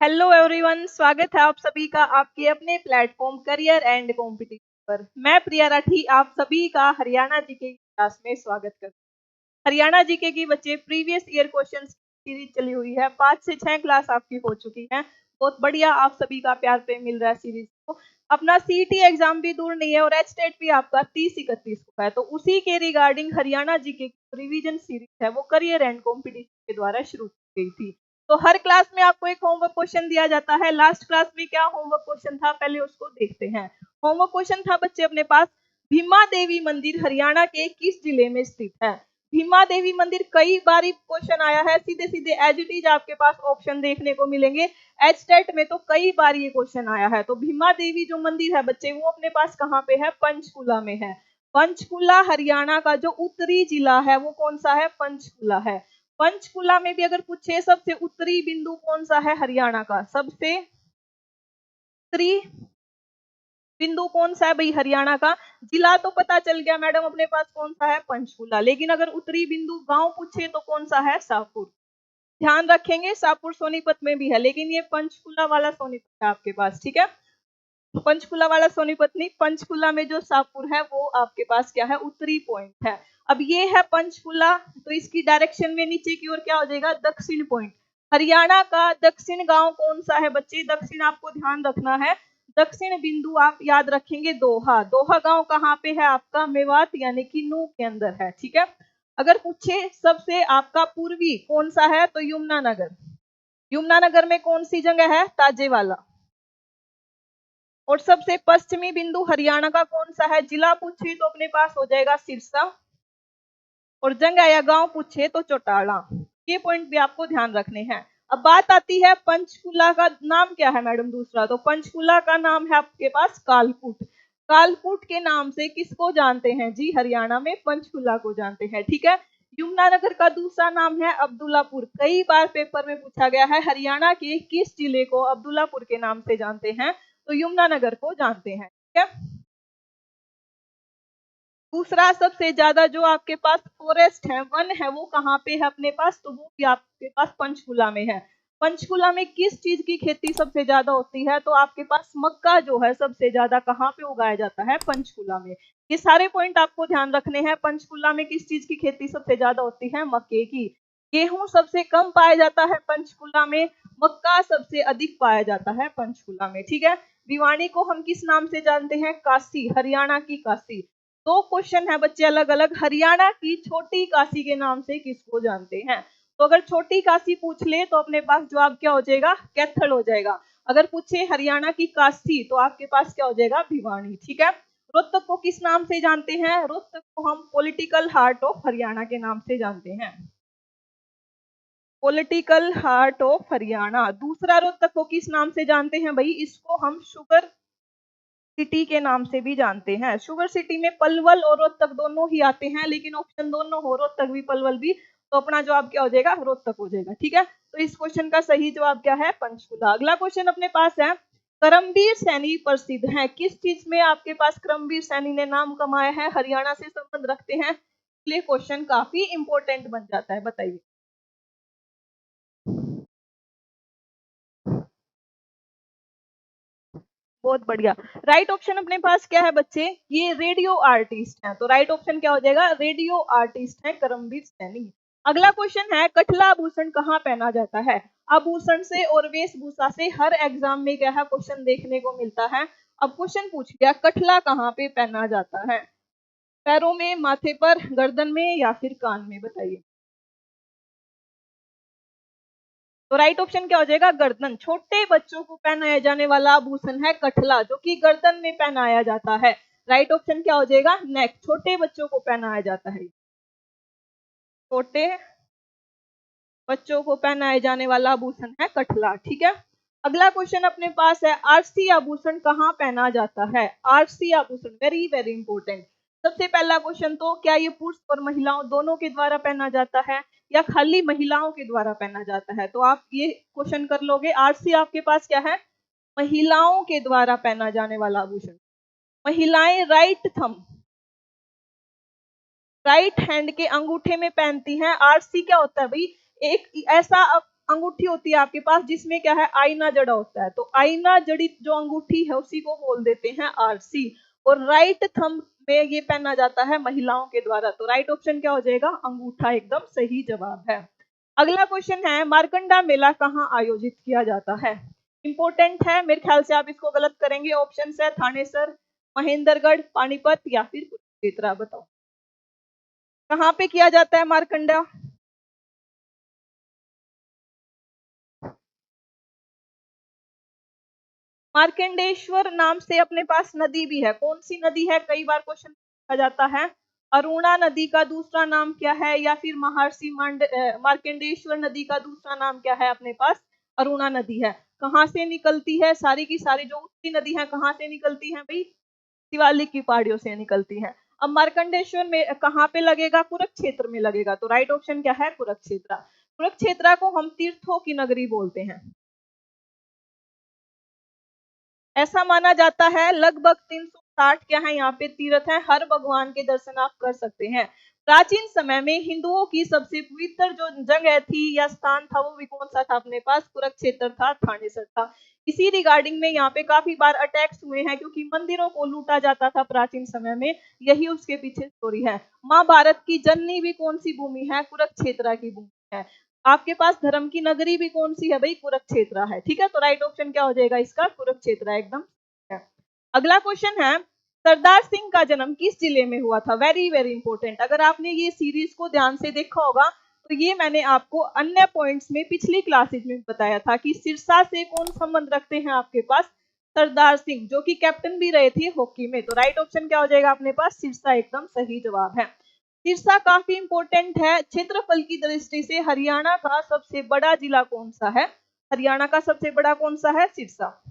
Hello everyone, स्वागत है आप सभी का आपके अपने प्लेटफॉर्म करियर एंड कॉम्पिटिशन पर। मैं प्रिया राठी आप सभी का हरियाणा जीके की क्लास में स्वागत करती हूँ। हरियाणा जीके की बच्चे प्रीवियस ईयर क्वेश्चन सीरीज चली हुई है, 5 से 6 क्लास आपकी हो चुकी है। बहुत बढ़िया, आप सभी का प्यार प्रेम मिल रहा है सीरीज को। अपना सीईटी एग्जाम भी दूर नहीं है और एचटेट भी आपका 30-31 को है, तो उसी के रिगार्डिंग हरियाणा जीके की रिवीजन सीरीज है वो करियर एंड कॉम्पिटिशन के द्वारा शुरू की गई थी। तो हर क्लास में आपको एक होमवर्क क्वेश्चन दिया जाता है। लास्ट क्लास में क्या होमवर्क क्वेश्चन था, पहले उसको देखते हैं। होमवर्क क्वेश्चन था बच्चे अपने पास, भीमा देवी मंदिर हरियाणा के किस जिले में स्थित है। भीमा देवी मंदिर कई बार क्वेश्चन आया है, सीधे सीधे एज इट इज आपके पास ऑप्शन देखने को मिलेंगे। एचटेट में तो कई बार ये क्वेश्चन आया है। तो भीमा देवी जो मंदिर है बच्चे वो अपने पास कहाँ पे है, पंचकुला में है। पंचकुला हरियाणा का जो उत्तरी जिला है वो कौन सा है, पंचकुला है। पंचकुला में भी अगर पूछे सबसे उत्तरी बिंदु कौन सा है हरियाणा का, सबसे उत्तरी बिंदु कौन सा है भाई हरियाणा का। जिला तो पता चल गया मैडम अपने पास कौन सा है, पंचकुला, लेकिन अगर उत्तरी बिंदु गांव पूछे तो कौन सा है, शाहपुर। ध्यान रखेंगे शाहपुर सोनीपत में भी है, लेकिन ये पंचकुला वाला सोनीपत है आपके पास, ठीक है। पंचकुला वाला सोनीपत नहीं, पंचकुला में जो शाहपुर है वो आपके पास क्या है, उत्तरी पॉइंट है। अब ये है पंचकुला, तो इसकी डायरेक्शन में नीचे की ओर क्या हो जाएगा, दक्षिण पॉइंट। हरियाणा का दक्षिण गांव कौन सा है बच्चे, दक्षिण आपको ध्यान रखना है। दक्षिण बिंदु आप याद रखेंगे दोहा। दोहा गांव कहाँ पे है आपका, मेवात यानी कि नूह के अंदर है, ठीक है। अगर पूछे सबसे आपका पूर्वी कौन सा है, तो यमुनानगर। यमुनानगर में कौन सी जगह है, ताजेवाला। और सबसे पश्चिमी बिंदु हरियाणा का कौन सा है, जिला पूछे तो अपने पास हो जाएगा सिरसा, और जगह या गांव पूछे तो चौटाला। ये पॉइंट भी आपको ध्यान रखने हैं। अब बात आती है पंचकुला का नाम क्या है मैडम दूसरा, तो पंचकुला का नाम है आपके पास कालकूट। कालकूट के नाम से किसको जानते हैं जी, हरियाणा में पंचकुला को जानते हैं, ठीक है। यमुनानगर का दूसरा नाम है अब्दुल्लापुर। कई बार पेपर में पूछा गया है हरियाणा के किस जिले को अब्दुल्लापुर के नाम से जानते हैं, तो यमुनानगर को जानते हैं, ठीक है। दूसरा सबसे ज्यादा जो आपके पास फॉरेस्ट है, वन है, वो कहाँ पे है अपने पास, तो वो भी आपके पास पंचकुला में है। पंचकुला में किस चीज की खेती सबसे ज्यादा होती है, तो आपके पास मक्का जो है सबसे ज्यादा कहाँ पे उगाया जाता है, पंचकुला में। ये सारे पॉइंट आपको ध्यान रखने हैं। पंचकुला में किस चीज की खेती सबसे ज्यादा होती है, मक्के की। गेहूं सबसे कम पाया जाता है पंचकुला में, मक्का सबसे अधिक पाया जाता है पंचकुला में, ठीक है। भिवानी को हम किस नाम से जानते हैं, काशी, हरियाणा की काशी। दो क्वेश्चन है बच्चे अलग अलग, हरियाणा की छोटी काशी के नाम से किसको जानते हैं। तो अगर छोटी काशी पूछ ले तो अपने पास जवाब क्या हो जाएगा, कैथल हो जाएगा। अगर पूछे हरियाणा की काशी तो आपके पास क्या हो जाएगा, भिवानी, ठीक है। रोहतक को किस नाम से जानते हैं, रोहतक को हम पॉलिटिकल हार्ट ऑफ हरियाणा के नाम से जानते हैं, पॉलिटिकल हार्ट ऑफ हरियाणा। दूसरा रोहतक को किस नाम से जानते हैं भाई, इसको हम शुगर सिटी के नाम से भी जानते हैं। शुगर सिटी में पलवल और रोहतक दोनों ही आते हैं, लेकिन ऑप्शन दोनों हो, रोहतक भी पलवल भी, तो अपना जवाब क्या हो जाएगा, रोहतक हो जाएगा, ठीक है। तो इस क्वेश्चन का सही जवाब क्या है, पंचकुला। अगला क्वेश्चन अपने पास है, करमबीर सैनी प्रसिद्ध है किस चीज में, आपके पास करमबीर सैनी ने नाम कमाया है, हरियाणा से संबंध रखते हैं, इसलिए क्वेश्चन काफी इंपॉर्टेंट बन जाता है, बताइए। बहुत बढ़िया। राइट ऑप्शन अपने पास क्या है बच्चे, ये रेडियो आर्टिस्ट है, तो राइट ऑप्शन क्या हो जाएगा, रेडियो आर्टिस्ट है करमबीर सैनी। अगला क्वेश्चन है, कठला आभूषण कहाँ पहना जाता है। आभूषण से और वेशभूषा से हर एग्जाम में क्या है, क्वेश्चन देखने को मिलता है। अब क्वेश्चन पूछ गया कठला कहाँ पे पहना जाता है, पैरों में, माथे पर, गर्दन में या फिर कान में, बताइए। तो राइट ऑप्शन क्या हो जाएगा, गर्दन। छोटे बच्चों को पहनाया जाने वाला आभूषण है कठला, जो कि गर्दन में पहनाया जाता है। राइट ऑप्शन क्या हो जाएगा, नेक। छोटे बच्चों को पहनाया जाता है, छोटे बच्चों को पहनाए जाने वाला आभूषण है कठला, ठीक है। अगला क्वेश्चन अपने पास है, आरसी आभूषण कहाँ पहना जाता है। आरसी आभूषण वेरी वेरी इंपॉर्टेंट। सबसे पहला क्वेश्चन, तो क्या ये पुरुष और महिलाओं दोनों के द्वारा पहना जाता है या खाली महिलाओं के द्वारा पहना जाता है, तो आप ये क्वेश्चन कर लोगे। आरसी आपके पास क्या है, महिलाओं के द्वारा पहना जाने वाला आभूषण। महिलाएं राइट थंब, राइट हैंड के अंगूठे में पहनती हैं। आरसी क्या होता है भाई, एक ऐसा अंगूठी होती है आपके पास जिसमें क्या है, आईना जड़ा होता है, तो आईना जड़ित जो अंगूठी है उसी को बोल देते हैं आरसी। और राइट थंब में ये पहना जाता है महिलाओं के द्वारा, तो राइट ऑप्शन क्या हो जाएगा, अंगूठा एकदम सही जवाब है। अगला क्वेश्चन है, मार्कंडा मेला कहाँ आयोजित किया जाता है? इंपॉर्टेंट है, मेरे ख्याल से आप इसको गलत करेंगे। ऑप्शन है थानेसर, महेंद्रगढ़, पानीपत या फिर कुरुक्षेत्र। बताओ कहाँ पे किया जाता है मार्कंडा? मार्कंडेश्वर नाम से अपने पास नदी भी है, कौन सी नदी है, कई बार क्वेश्चन पूछा जाता है। अरुणा नदी का दूसरा नाम क्या है, या फिर महर्षि मार्कंडेश्वर नदी का दूसरा नाम क्या है अपने पास, अरुणा नदी है। कहाँ से निकलती है, सारी की सारी जो उत्तरी नदी है कहाँ से निकलती है भाई, शिवालिक की पहाड़ियों से निकलती है। अब मार्कंडेश्वर में कहाँ पे लगेगा, कुरुक्षेत्र में लगेगा, तो राइट ऑप्शन क्या है, कुरुक्षेत्र। कुरुक्षेत्र को हम तीर्थों की नगरी बोलते हैं। ऐसा माना जाता है लगभग 360 क्या है यहाँ पे तीर्थ है, हर भगवान के दर्शन आप कर सकते हैं। प्राचीन समय में हिंदुओं की सबसे पवित्र जो जगह थी या स्थान था वो भी कौन सा था अपने पास, कुरुक्षेत्र था, थानेसर था। इसी रिगार्डिंग में यहाँ पे काफी बार अटैक्स हुए हैं क्योंकि मंदिरों को लूटा जाता था प्राचीन समय में, यही उसके पीछे स्टोरी है। महाभारत की जननी भी कौन सी भूमि है, कुरुक्षेत्र की भूमि है। आपके पास धर्म की नगरी भी कौन सी है भाई, कुरुक्षेत्र है। ठीक है, तो राइट ऑप्शन क्या हो जाएगा इसका, कुरुक्षेत्र एकदम है। अगला क्वेश्चन है, सरदार सिंह का जन्म किस जिले में हुआ था? Very very important. अगर आपने ये सीरीज को ध्यान से देखा होगा तो ये मैंने आपको अन्य पॉइंट्स में पिछली क्लासेज में बताया था कि सिरसा से कौन संबंध रखते हैं आपके पास, सरदार सिंह, जो कि कैप्टन भी रहे थे हॉकी में। तो राइट ऑप्शन क्या हो जाएगा अपने पास, सिरसा एकदम सही जवाब है। सिरसा काफी इंपॉर्टेंट है, क्षेत्रफल की दृष्टि से हरियाणा का सबसे बड़ा जिला कौन सा है, हरियाणा का सबसे बड़ा कौन सा है, सिरसा।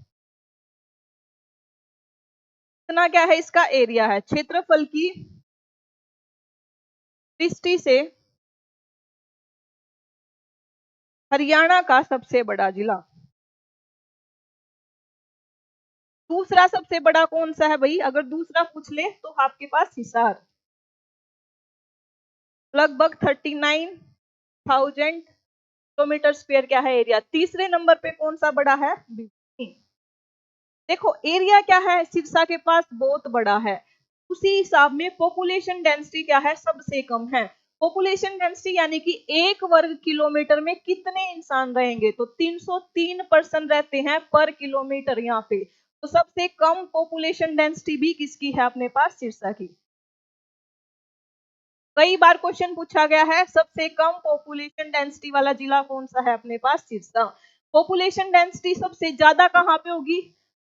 इतना क्या है इसका एरिया है, क्षेत्रफल की दृष्टि से हरियाणा का सबसे बड़ा जिला। दूसरा सबसे बड़ा कौन सा है भाई, अगर दूसरा पूछ ले तो आपके पास हिसार, लगभग 39,000 किलोमीटर स्क्वायर क्या है एरिया। तीसरे नंबर पे कौन सा बड़ा है, भिवानी। देखो एरिया क्या है सिरसा के पास, बहुत बड़ा है, उसी हिसाब में पॉपुलेशन डेंसिटी क्या है, सबसे कम है। पॉपुलेशन डेंसिटी यानी कि 1 वर्ग किलोमीटर में कितने इंसान रहेंगे, तो 303 पर्सन रहते हैं पर किलोमीटर यहाँ पे। तो सबसे कम पॉपुलेशन डेंसिटी भी किसकी है अपने पास, सिरसा की। कई बार क्वेश्चन पूछा गया है सबसे कम पॉपुलेशन डेंसिटी वाला जिला कौन सा है अपने पास, सिरसा। पॉपुलेशन डेंसिटी सबसे ज्यादा कहाँ पे होगी,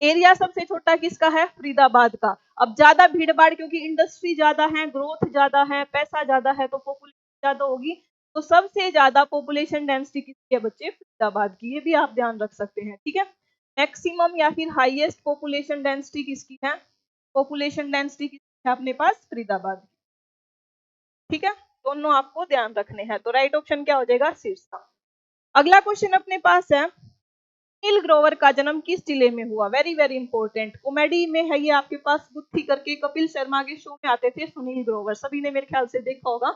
एरिया सबसे छोटा किसका है, फरीदाबाद का। अब ज्यादा भीड़ भाड़ क्योंकि इंडस्ट्री ज्यादा है, ग्रोथ ज्यादा है, पैसा ज्यादा है, तो पॉपुलेशन ज्यादा होगी। तो सबसे ज्यादा पॉपुलेशन डेंसिटी किसकी है बच्चे, फरीदाबाद की। ये भी आप ध्यान रख सकते हैं। ठीक है, मैक्सिमम या फिर हाईएस्ट पॉपुलेशन डेंसिटी किसकी है, पॉपुलेशन डेंसिटी किसकी है अपने पास, फरीदाबाद। ठीक है, दोनों आपको ध्यान रखने हैं। तो राइट ऑप्शन क्या हो जाएगा, सिरसा। अगला क्वेश्चन अपने पास है, सुनील ग्रोवर का जन्म किस जिले में हुआ? वेरी वेरी इंपॉर्टेंट, कॉमेडी में है ये आपके पास, गुत्थी करके कपिल शर्मा के शो में आते थे सुनील ग्रोवर, सभी ने मेरे ख्याल से देखा होगा।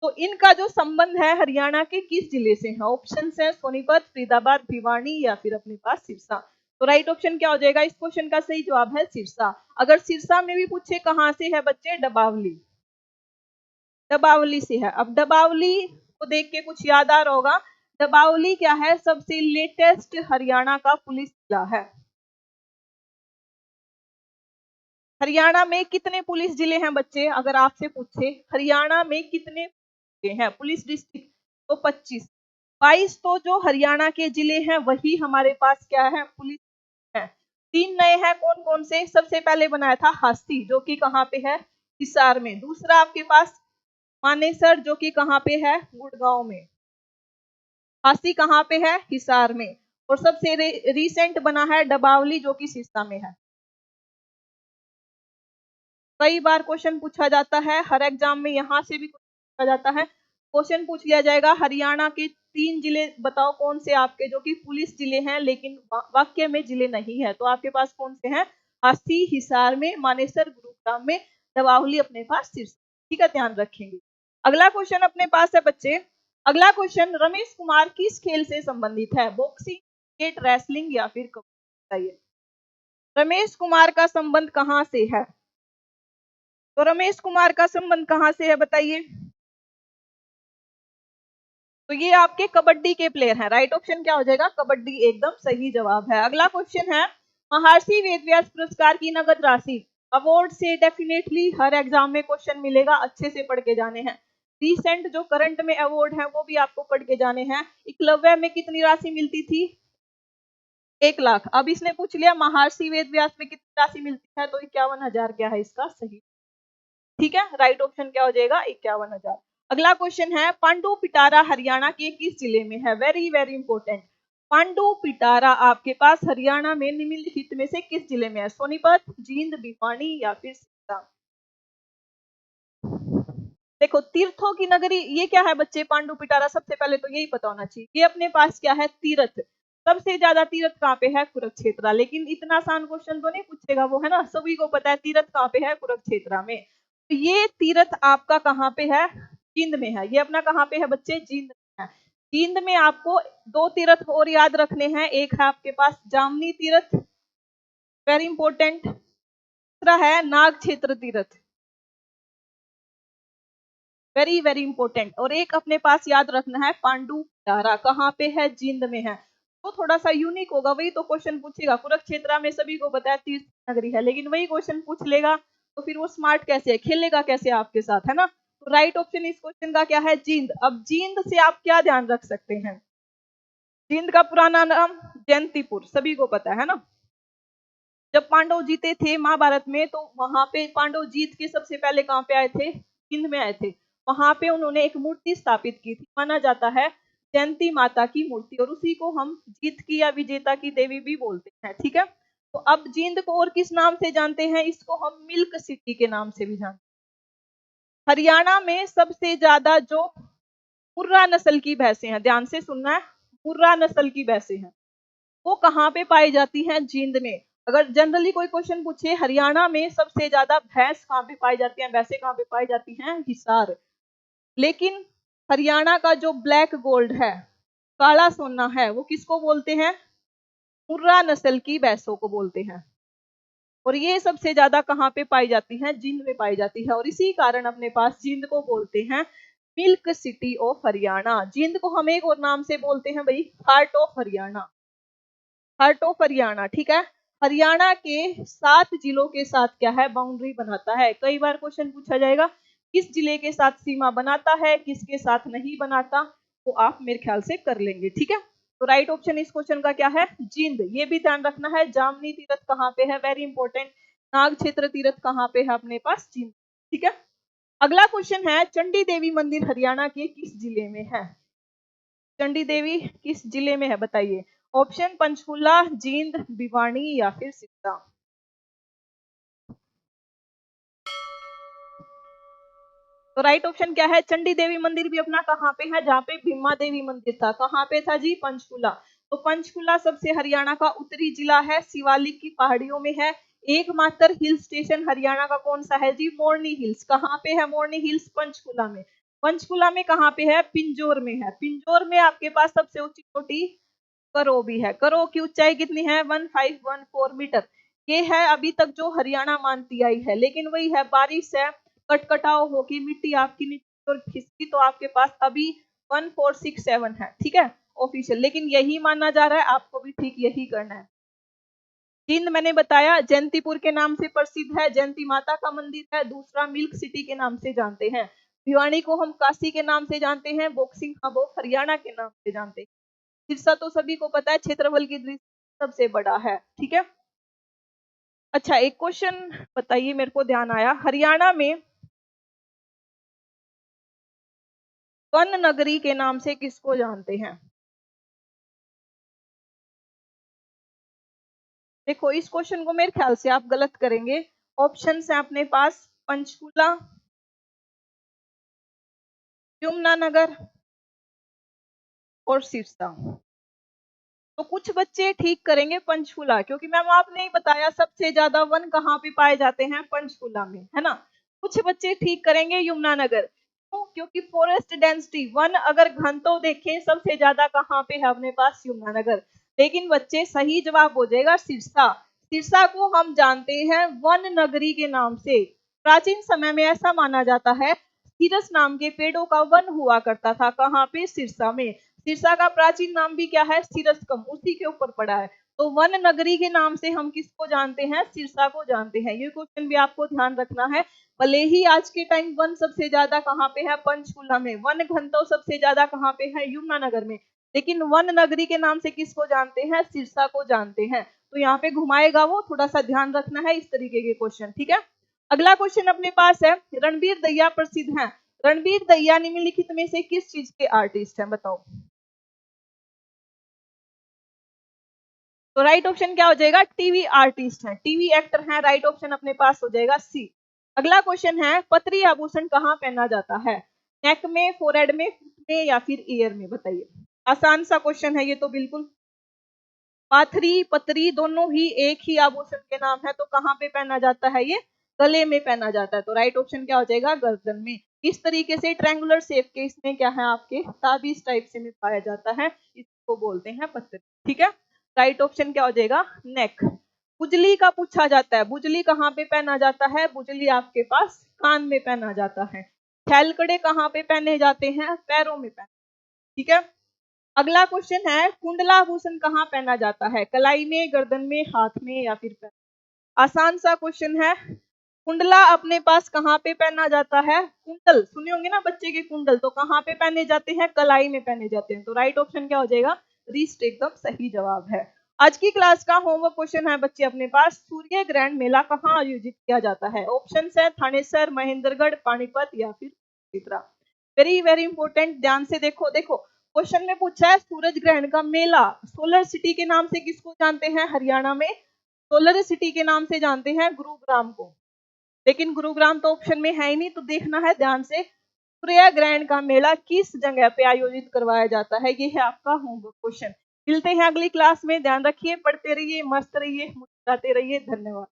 तो इनका जो संबंध है हरियाणा के किस जिले से है? ऑप्शन है सोनीपत, फरीदाबाद, भिवानी या फिर अपने पास सिरसा। तो राइट ऑप्शन क्या हो जाएगा, इस क्वेश्चन का सही जवाब है सिरसा। अगर सिरसा में भी पूछे कहां से है बच्चे, डबावली, डबावली से है। अब डबावली को देख के कुछ याद आ रहा होगा, डबावली क्या है, सबसे लेटेस्ट हरियाणा का पुलिस जिला है। हरियाणा में कितने पुलिस जिले हैं बच्चे, अगर आपसे पूछे हरियाणा में कितने जिले हैं पुलिस डिस्ट्रिक्ट, तो 25। 22 तो जो हरियाणा के जिले हैं वही हमारे पास क्या है, पुलिस है। 3 नए हैं, कौन कौन से, सबसे पहले बनाया था हास्ती जो कि कहाँ पे है, हिसार में। दूसरा आपके पास मानेसर जो कि कहाँ पे है, गुड़गांव में। हास्ती कहाँ पे है, हिसार में। और सबसे रिसेंट बना है डबावली जो कि सिरसा में है। कई बार क्वेश्चन पूछा जाता है हर एग्जाम में, यहाँ से भी पूछा जाता है। क्वेश्चन पूछ लिया जाएगा हरियाणा के 3 जिले बताओ कौन से आपके जो कि पुलिस जिले हैं लेकिन वाक्य में जिले नहीं है, तो आपके पास कौन से हैं, हास्ती हिसार में, मानेसर गुरुग्राम में, डबावली अपने पास सिरसा। ठीक है, ध्यान रखेंगे। अगला क्वेश्चन अपने पास है बच्चे, अगला क्वेश्चन, रमेश कुमार किस खेल से संबंधित है? बॉक्सिंग, क्रिकेट, रेसलिंग या फिर कबड्डी? बताइए। रमेश कुमार का संबंध कहां से है? तो रमेश कुमार का संबंध कहां से है बताइए। तो ये आपके कबड्डी के प्लेयर हैं। राइट ऑप्शन क्या हो जाएगा? कबड्डी एकदम सही जवाब है। अगला क्वेश्चन है, महर्षि वेदव्यास पुरस्कार की नगद राशि। अवार्ड से डेफिनेटली हर एग्जाम में क्वेश्चन मिलेगा, अच्छे से पढ़ के जाने हैं। रिसेंट जो करंट में अवार्ड है वो भी आपको पढ़ के जाने हैं। एकलव्य में कितनी राशि मिलती थी? 1 लाख। अब इसने पूछ लिया महर्षि वेदव्यास में कितनी राशि मिलती है, तो 51,000 क्या है इसका सही। ठीक है, राइट ऑप्शन क्या हो जाएगा? 51,000। अगला क्वेश्चन है, पांडु पिटारा हरियाणा के किस जिले में है? Very very important. पांडु पिटारा आपके पास हरियाणा में निम्नलिखित में से किस जिले में है? सोनीपत, जींद, भिवानी या फिर सिरसा? देखो, तीर्थों की नगरी ये क्या है बच्चे? पांडु पिटारा। सबसे पहले तो यही पता होना चाहिए। ये अपने पास क्या है? तीर्थ। सबसे ज्यादा तीर्थ कहाँ पे है? कुरुक्षेत्र। लेकिन इतना आसान क्वेश्चन तो नहीं पूछेगा वो, है ना। सभी को पता है तीर्थ कहाँ पे है? कुरुक्षेत्र में। तो ये तीर्थ आपका कहाँ पे है? जींद में है। ये अपना कहाँ पे है बच्चे? जींद में है। जींद में आपको 2 तीर्थ और याद रखने हैं। एक है आपके पास जामनी तीर्थ, वेरी इंपॉर्टेंट। दूसरा है नाग क्षेत्र तीर्थ, वेरी वेरी इंपॉर्टेंट। और एक अपने पास याद रखना है पांडु पिटारा, कहाँ पे है? जींद में है। तो थोड़ा सा यूनिक होगा, वही तो क्वेश्चन पूछेगा। कुरुक्षेत्र में सभी को बताया तीर्थ नगरी है, लेकिन वही क्वेश्चन पूछ लेगा तो फिर वो स्मार्ट कैसे है, खेलेगा कैसे आपके साथ, है ना। तो राइट ऑप्शन इस क्वेश्चन का क्या है? जींद। अब जींद से आप क्या ध्यान रख सकते हैं? जींद का पुराना नाम जयंतीपुर, सभी को पता है ना। जब पांडव जीते थे महाभारत में, तो वहां पे पांडव जीत के सबसे पहले कहां पे आए थे? जींद में आए थे। वहां पे उन्होंने एक मूर्ति स्थापित की थी, माना जाता है जयंती माता की मूर्ति, और उसी को हम जीत की या विजेता की देवी भी बोलते हैं। ठीक है, तो अब जींद को और किस नाम से जानते हैं? इसको हम मिल्क सिटी के नाम से भी जानते हैं। हरियाणा में सबसे ज्यादा जो मुर्रा नस्ल की भैंसें हैं, ध्यान से सुनना है, मुर्रा नस्ल की भैंसें हैं, वो कहाँ पे पाई जाती हैं? जींद में। अगर जनरली कोई क्वेश्चन पूछे हरियाणा में सबसे ज्यादा भैंस कहाँ पे पाई जाती हैं, भैंसें कहाँ पे पाई जाती हैं? हिसार। लेकिन हरियाणा का जो ब्लैक गोल्ड है, काला सोना है, वो किसको बोलते हैं? मुर्रा नस्ल की भैंसों को बोलते हैं। और ये सबसे ज्यादा कहाँ पे पाई जाती है? जींद में पाई जाती है। और इसी कारण अपने पास जींद को बोलते हैं milk city of Haryana. Jind को हम एक और नाम से बोलते हैं भाई, heart of Haryana, heart of Haryana. ठीक है, हरियाणा के 7 जिलों के साथ क्या है? बाउंड्री बनाता है। कई बार क्वेश्चन पूछा जाएगा किस जिले के साथ सीमा बनाता है, किसके साथ नहीं बनाता, तो आप मेरे ख्याल से कर लेंगे। ठीक है, तो राइट ऑप्शन इस क्वेश्चन का क्या है? जींद। ये भी ध्यान रखना है। जामनी तीर्थ कहाँ पे है? Very important. नाग क्षेत्र तीर्थ कहाँ पे है अपने पास? जींद। ठीक है, अगला क्वेश्चन है, चंडी देवी मंदिर हरियाणा के किस जिले में है? चंडी देवी किस जिले में है बताइए। ऑप्शन पंचकुला, जींद, भिवानी या फिर सिरसा? तो राइट ऑप्शन क्या है? चंडी देवी मंदिर भी अपना कहाँ पे है? जहाँ पे भीमा देवी मंदिर था, कहाँ पे था जी? पंचकुला। तो पंचकुला सबसे हरियाणा का उत्तरी जिला है, शिवालिक की पहाड़ियों में है। एकमात्र हिल स्टेशन हरियाणा का कौन सा है जी? मोरनी हिल्स। कहाँ पे है मोरनी हिल्स? पंचकुला में। पंचकुला में कहाँ पे है? पिंजौर में है। पिंजौर में आपके पास सबसे ऊंची चोटी करो भी है। करो की ऊंचाई कितनी है? 1514 मीटर। ये है अभी तक जो हरियाणा मानती आई है। लेकिन वही है, बारिश है, कटकटाव होगी, मिट्टी आपकी नीचे और खिसकी, तो आपके पास अभी 1467 है। ठीक है, ऑफिशियल। लेकिन यही माना जा रहा है, आपको भी ठीक यही करना है। जींद मैंने बताया जयंतीपुर के नाम से प्रसिद्ध है, जयंती माता का मंदिर है। दूसरा मिल्क सिटी के नाम से जानते हैं। भिवानी को हम काशी के नाम से जानते हैं, बॉक्सिंग हब ऑफ हरियाणा के नाम से जानते हैं। सिरसा तो सभी को पता है, क्षेत्रफल की दृष्टि सबसे बड़ा है। ठीक है, अच्छा एक क्वेश्चन बताइए, मेरे को ध्यान आया, हरियाणा में वन नगरी के नाम से किसको जानते हैं? देखो, इस क्वेश्चन को मेरे ख्याल से आप गलत करेंगे। ऑप्शन है अपने पास पंचकुला, यमुनानगर और सिरसा। तो कुछ बच्चे ठीक करेंगे पंचकुला, क्योंकि मैम आपने ही बताया सबसे ज्यादा वन कहाँ पे पाए जाते हैं? पंचकुला में, है ना। कुछ बच्चे ठीक करेंगे यमुनानगर। क्योंकि फॉरेस्ट डेंसिटी, वन अगर घनत्व देखें सबसे ज्यादा कहाँ पे है अपने पास, यमुनानगर। लेकिन बच्चे सही जवाब हो जाएगा सिरसा। सिरसा को हम जानते हैं वन नगरी के नाम से। प्राचीन समय में ऐसा माना जाता है सिरस नाम के पेड़ों का वन हुआ करता था, कहाँ पे, सिरसा में। सिरसा का प्राचीन नाम भी क्या है, सिरस्कम, उसी के ऊपर पड़ा है। तो वन नगरी के नाम से हम किसको जानते हैं, सिरसा को जानते हैं। ये क्वेश्चन भी आपको ध्यान रखना है। भले ही आज के टाइम वन सबसे ज्यादा कहाँ पे है, पंचकुला में, वन घनत्व सबसे ज्यादा कहाँ पे है, यमुनानगर में, लेकिन वन नगरी के नाम से किसको जानते हैं, सिरसा को जानते हैं। तो यहाँ पे घुमाएगा वो, थोड़ा सा ध्यान रखना है इस तरीके के क्वेश्चन, ठीक है। अगला क्वेश्चन अपने पास है, रणबीर दहिया प्रसिद्ध है। रणबीर दहिया निम्नलिखित में से किस चीज के आर्टिस्ट हैं, बताओ। तो राइट ऑप्शन क्या हो जाएगा, टीवी आर्टिस्ट है, टीवी एक्टर है। राइट ऑप्शन अपने पास हो जाएगा सी। अगला क्वेश्चन है, पतरी आभूषण कहाँ पहना जाता है, नेक में, फोरहेड में, में या फिर ईयर में, बताइए। आसान सा क्वेश्चन है ये तो बिल्कुल। पाथरी पतरी दोनों ही एक ही आभूषण के नाम है, तो कहाँ पे पहना जाता है, ये गले में पहना जाता है। तो राइट ऑप्शन क्या हो जाएगा, गर्दन में। इस तरीके से ट्रायंगुलर शेप के इसमें क्या है, आपके ताबीज टाइप से में पाया जाता है, इसको बोलते हैं पतरी, ठीक है। राइट ऑप्शन क्या हो जाएगा, नेक। बुजली का पूछा जाता है, बुजली कहाँ पे पहना जाता है, बुजली आपके पास कान में पहना जाता है। छैलकड़े कहाँ पे पहने जाते हैं, पैरों में पहने, ठीक है। अगला क्वेश्चन है, कुंडलाभूषण कहाँ पहना जाता है, कलाई में, गर्दन में, हाथ में या फिर पैर। आसान सा क्वेश्चन है। कुंडला अपने पास कहाँ पे पहना जाता है, कुंडल सुने होंगे ना बच्चे के, कुंडल तो कहाँ पे पहने जाते हैं, कलाई में पहने जाते हैं। तो राइट ऑप्शन क्या हो जाएगा, रिस्ट एकदम सही जवाब है। आज की क्लास का होमवर्क क्वेश्चन है बच्चे अपने पास, सूर्य ग्रहण मेला कहाँ आयोजित किया जाता है। ऑप्शन है थानेसर, महेंद्रगढ़, पानीपत या फिर चित्रा। वेरी वेरी इंपॉर्टेंट, ध्यान से देखो। देखो क्वेश्चन में पूछा है सूरज ग्रहण का मेला सोलर सिटी के नाम से किसको जानते हैं, हरियाणा में सोलर सिटी के नाम से जानते हैं गुरुग्राम को। लेकिन गुरुग्राम तो ऑप्शन में है ही नहीं, तो देखना है ध्यान से, सूर्य ग्रहण का मेला किस जगह पे आयोजित करवाया जाता है। ये है आपका होमवर्क क्वेश्चन। मिलते हैं अगली क्लास में, ध्यान रखिए, पढ़ते रहिए, मस्त रहिए, मुस्कुराते रहिए। धन्यवाद।